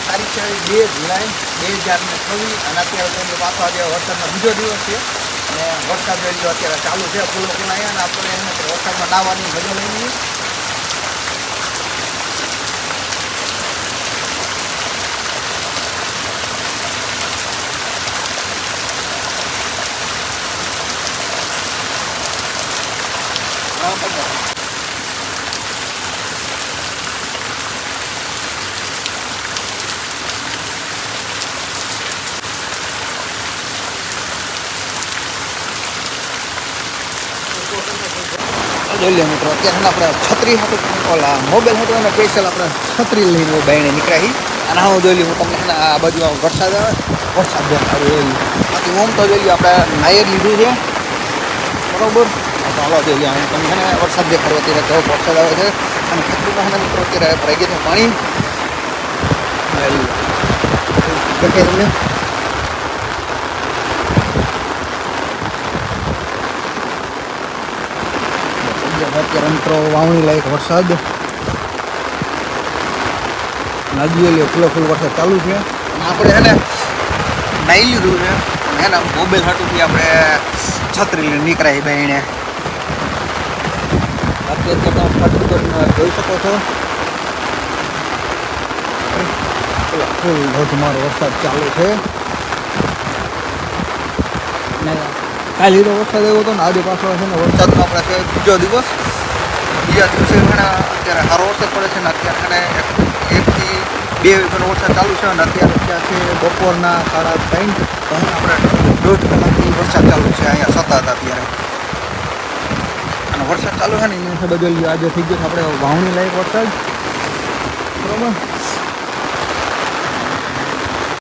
તારીખ છે 2 જુલાઈ 2026 અને અત્યારે તો પાછો આજે વરસાદનો બીજો દિવસ છે અને વરસાદ જોઈ અત્યારે ચાલુ છે ફૂલો અહીંયા અને આપણે એને વરસાદમાં નાહવાની મજા લઈ લઈએ. જોઈ લે મિત્રો અત્યારે આપણે છત્રી હતું ઓલા મોબાઈલ હતું અને સ્પેશિયલ આપણે છત્રી લઈને બહેણે નીકળ્યા અને હું જોઈ લઉં હું તમને આ બાજુમાં વરસાદ આવે વરસાદ દેખાડું જોઈ લઉં બાકી ઓમ તો જોઈ લઉં આપણે નાયર લીધું છે બરાબર. ચાલો જોઈ લઈએ હું તમને વરસાદ દેખાડું અત્યારે તો વરસાદ આવે છે અને છત્રીમાં મિત્રો અત્યારે ભરાઈ ગયું પાણી દેખાય તમને. અત્યારે મિત્રો વાવણી લાયક વરસાદ નદીઓ લે ફૂલો વરસાદ ચાલુ છે અને આપણે એને નાહી લીધું છે અને એના મોબાઈલ હાટુથી આપણે છત્રી લઈને નીકળાય બહેણે. અત્યારે તમે જોઈ શકો છો ફૂલ ધોધમાર વરસાદ ચાલુ છે. કાલે વરસાદ આવ્યો હતો ને આજે પાછો છે ને વરસાદનો આપણે છે બીજો દિવસ. બીજા દિવસે અત્યારે સારો વરસાદ પડે છે ને અત્યારે 1 થી 2 વાગ્યાનો વરસાદ ચાલુ છે અને અત્યારે ત્યાં છે બપોરના 3:30 તો આપણે 1.5 કલાકથી વરસાદ ચાલુ છે અહીંયા સતત અત્યારે અને વરસાદ ચાલુ છે ને એની સાથે બદલ્યો આજે થઈ ગયો આપણે વાવણી લાયક વરસાદ બરાબર.